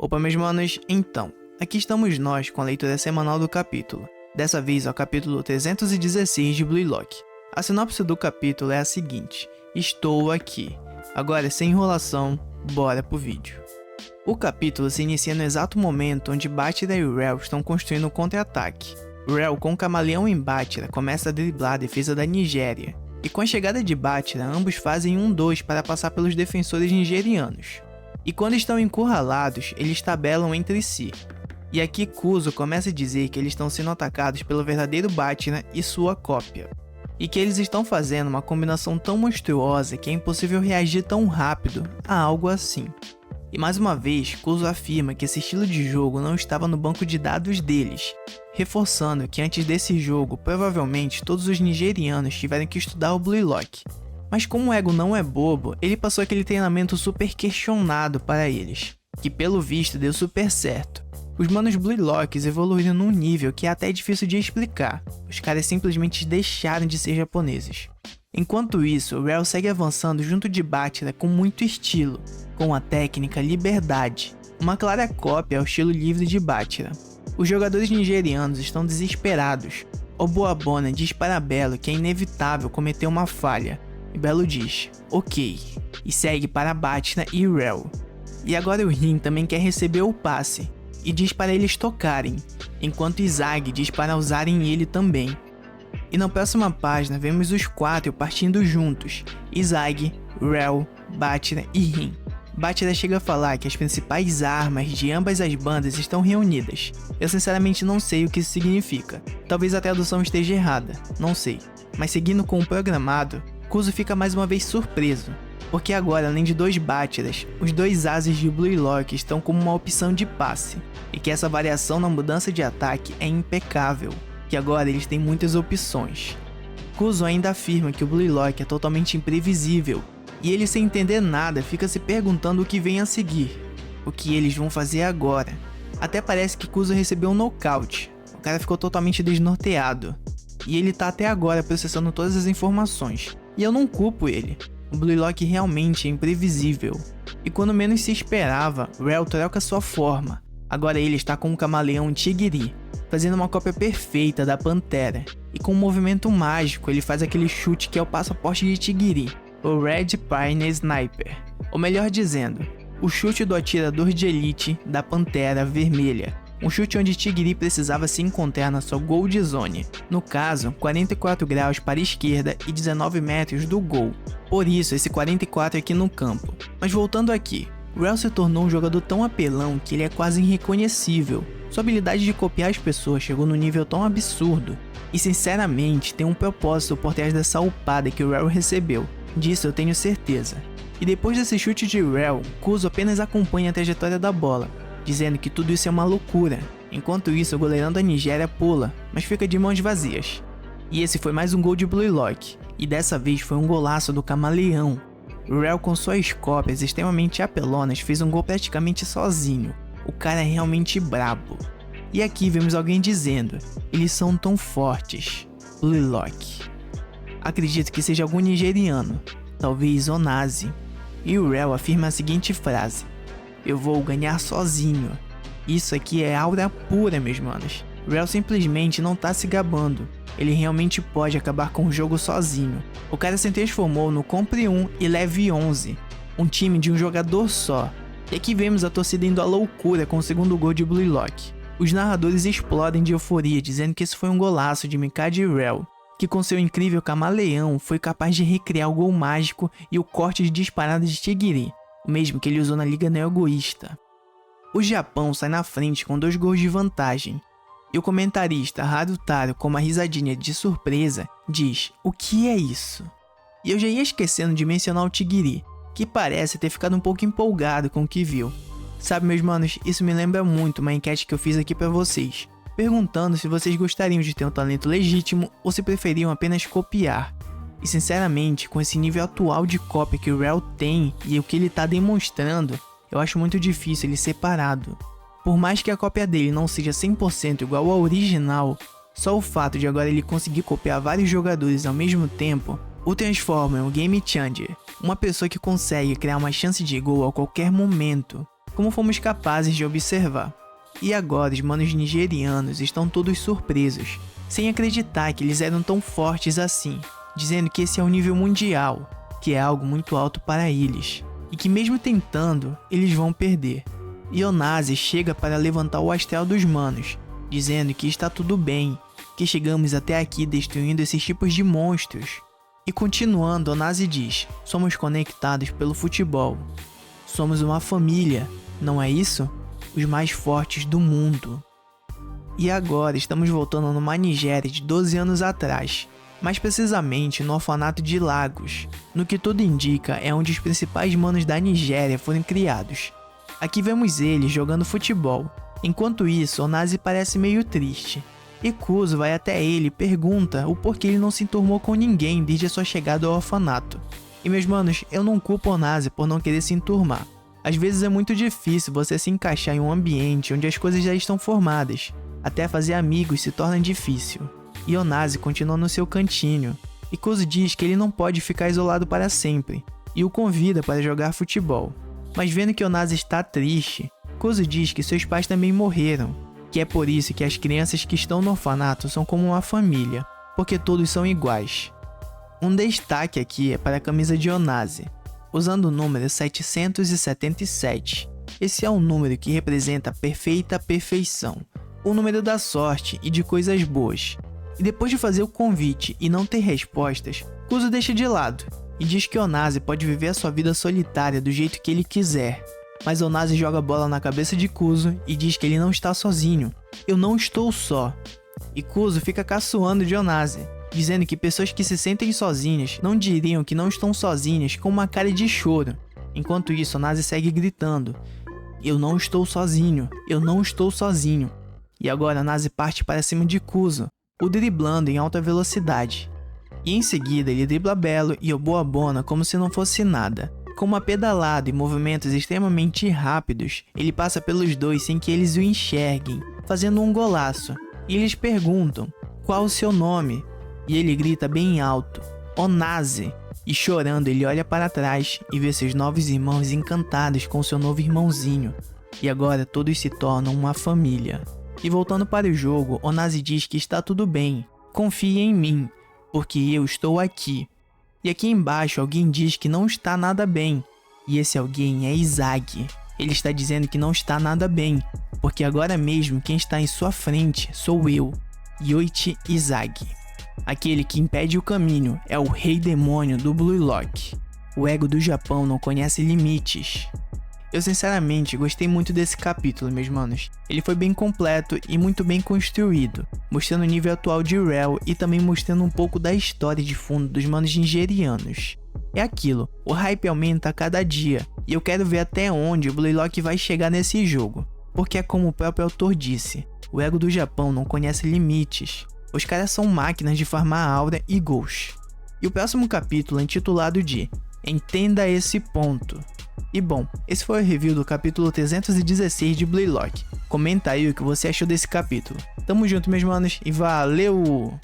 Opa, meus manos, então, aqui estamos nós com a leitura semanal do capítulo. Dessa vez é o capítulo 316 de Blue Lock. A sinopse do capítulo é a seguinte: estou aqui. Agora, sem enrolação, bora pro vídeo. O capítulo se inicia no exato momento onde Bátira e Rel estão construindo um contra-ataque. Rel, com o camaleão em Bátira, começa a driblar a defesa da Nigéria. E com a chegada de Bátira, ambos fazem 1-2 para passar pelos defensores nigerianos. E quando estão encurralados, eles tabelam entre si. E aqui Kuzo começa a dizer que eles estão sendo atacados pelo verdadeiro Bátira e sua cópia. E que eles estão fazendo uma combinação tão monstruosa que é impossível reagir tão rápido a algo assim. E mais uma vez, Kuzo afirma que esse estilo de jogo não estava no banco de dados deles, reforçando que antes desse jogo, provavelmente todos os nigerianos tiveram que estudar o Blue Lock. Mas como o Ego não é bobo, ele passou aquele treinamento super questionado para eles, que pelo visto deu super certo. Os manos Blue Locks evoluíram num nível que é até difícil de explicar, os caras simplesmente deixaram de ser japoneses. Enquanto isso, Rel segue avançando junto de Bátira com muito estilo, com a técnica Liberdade, uma clara cópia ao estilo livre de Bátira. Os jogadores nigerianos estão desesperados. Obuabona diz para Belo que é inevitável cometer uma falha, e Belo diz, ok, e segue para Bátira e Rel. E agora o Rin também quer receber o passe, e diz para eles tocarem, enquanto Izag diz para usarem ele também. E na próxima página vemos os quatro partindo juntos, Izag, Rel, Bátira e Rin. Bátira chega a falar que as principais armas de ambas as bandas estão reunidas. Eu sinceramente não sei o que isso significa, talvez a tradução esteja errada, não sei. Mas seguindo com o programado, Kuzo fica mais uma vez surpreso, porque agora além de dois Bátiras, os dois ases de Blue Lock estão como uma opção de passe, e que essa variação na mudança de ataque é impecável, que agora eles têm muitas opções. Kuzo ainda afirma que o Blue Lock é totalmente imprevisível, e ele sem entender nada fica se perguntando o que vem a seguir, o que eles vão fazer agora. Até parece que Kuzo recebeu um nocaute, o cara ficou totalmente desnorteado, e ele tá até agora processando todas as informações. E eu não culpo ele, o Blue Lock realmente é imprevisível. E quando menos se esperava, Rel troca sua forma. Agora ele está com um camaleão Tigiri, fazendo uma cópia perfeita da Pantera. E com um movimento mágico ele faz aquele chute que é o passaporte de Tigiri, o Red Pine Sniper. Ou melhor dizendo, o chute do atirador de elite da Pantera Vermelha. Um chute onde Tigiri precisava se encontrar na sua Gold Zone, no caso, 44 graus para a esquerda e 19 metros do gol, por isso esse 44 aqui no campo. Mas voltando aqui, Rel se tornou um jogador tão apelão que ele é quase irreconhecível. Sua habilidade de copiar as pessoas chegou num nível tão absurdo, e sinceramente tem um propósito por trás dessa upada que o Rel recebeu, disso eu tenho certeza. E depois desse chute de Rel, Kuzo apenas acompanha a trajetória da bola, dizendo que tudo isso é uma loucura. Enquanto isso, o goleirão da Nigéria pula, mas fica de mãos vazias. E esse foi mais um gol de Blue Lock, e dessa vez foi um golaço do camaleão. Rel com suas cópias extremamente apelonas fez um gol praticamente sozinho. O cara é realmente brabo. E aqui vemos alguém dizendo, eles são tão fortes, Blue Lock. Acredito que seja algum nigeriano, talvez Onazi. E o Rel afirma a seguinte frase: eu vou ganhar sozinho. Isso aqui é aura pura, meus manos. Rel simplesmente não tá se gabando. Ele realmente pode acabar com o jogo sozinho. O cara se transformou no Compre 1 e Leve 11, um time de um jogador só. E aqui vemos a torcida indo à loucura com o segundo gol de Blue Lock. Os narradores explodem de euforia, dizendo que esse foi um golaço de Mikade Rel, que com seu incrível camaleão foi capaz de recriar o gol mágico e o corte de disparada de Tigiri, o mesmo que ele usou na Liga Neogoísta. O Japão sai na frente com 2 gols de vantagem, e o comentarista Harutaro, com uma risadinha de surpresa, diz, o que é isso? E eu já ia esquecendo de mencionar o Tigiri, que parece ter ficado um pouco empolgado com o que viu. Sabe, meus manos, isso me lembra muito uma enquete que eu fiz aqui pra vocês, perguntando se vocês gostariam de ter um talento legítimo ou se preferiam apenas copiar. E sinceramente, com esse nível atual de cópia que o Rel tem e o que ele tá demonstrando, eu acho muito difícil ele ser parado. Por mais que a cópia dele não seja 100% igual ao original, só o fato de agora ele conseguir copiar vários jogadores ao mesmo tempo, o transforma em um game changer, uma pessoa que consegue criar uma chance de gol a qualquer momento. como fomos capazes de observar. E agora os manos nigerianos estão todos surpresos, sem acreditar que eles eram tão fortes assim, dizendo que esse é o nível mundial, que é algo muito alto para eles, e que mesmo tentando, eles vão perder. E Onaze chega para levantar o astral dos manos, dizendo que está tudo bem, que chegamos até aqui destruindo esses tipos de monstros. E continuando, Onaze diz: somos conectados pelo futebol. Somos uma família, não é isso? Os mais fortes do mundo. E agora estamos voltando numa Nigéria de 12 anos atrás, mais precisamente no orfanato de Lagos, no que tudo indica é onde os principais manos da Nigéria foram criados. Aqui vemos eles jogando futebol. Enquanto isso, Onaze parece meio triste. E Kuzo vai até ele e pergunta o porquê ele não se enturmou com ninguém desde a sua chegada ao orfanato. E meus manos, eu não culpo Onaze por não querer se enturmar. Às vezes é muito difícil você se encaixar em um ambiente onde as coisas já estão formadas. Até fazer amigos se torna difícil. E Onaze continua no seu cantinho. E Kuzo diz que ele não pode ficar isolado para sempre. E o convida para jogar futebol. Mas vendo que Onaze está triste, Kuzo diz que seus pais também morreram. Que é por isso que as crianças que estão no orfanato são como uma família. Porque todos são iguais. Um destaque aqui é para a camisa de Onaze, usando o número 777. Esse é um número que representa a perfeita perfeição, o número da sorte e de coisas boas. E depois de fazer o convite e não ter respostas, Kuzo deixa de lado e diz que Onaze pode viver a sua vida solitária do jeito que ele quiser. Mas Onaze joga a bola na cabeça de Kuzo e diz que ele não está sozinho. Eu não estou só. E Kuzo fica caçoando de Onaze, dizendo que pessoas que se sentem sozinhas não diriam que não estão sozinhas com uma cara de choro. Enquanto isso, Onaze segue gritando: eu não estou sozinho, eu não estou sozinho. E agora Onaze parte para cima de Kuzo, o driblando em alta velocidade. E em seguida ele dribla Belo e Oboabona como se não fosse nada. Com uma pedalada e movimentos extremamente rápidos, ele passa pelos dois sem que eles o enxerguem, fazendo um golaço. E eles perguntam: qual o seu nome? E ele grita bem alto: Onaze! E chorando ele olha para trás e vê seus novos irmãos encantados com seu novo irmãozinho. E agora todos se tornam uma família. E voltando para o jogo, Onaze diz que está tudo bem, confie em mim, porque eu estou aqui. E aqui embaixo alguém diz que não está nada bem, e esse alguém é Izagi. Ele está dizendo que não está nada bem, porque agora mesmo quem está em sua frente sou eu, Yoichi Izagi. Aquele que impede o caminho é o rei demônio do Blue Lock. O ego do Japão não conhece limites. Eu sinceramente gostei muito desse capítulo, meus manos. Ele foi bem completo e muito bem construído, mostrando o nível atual de Rel e também mostrando um pouco da história de fundo dos manos nigerianos. É aquilo, o hype aumenta a cada dia, e eu quero ver até onde o Blue Lock vai chegar nesse jogo, porque é como o próprio autor disse, o ego do Japão não conhece limites. Os caras são máquinas de farmar aura e gols. E o próximo capítulo é intitulado de Entenda esse ponto. E bom, esse foi o review do capítulo 316 de Blue Lock. Comenta aí o que você achou desse capítulo. Tamo junto, meus manos, e valeu!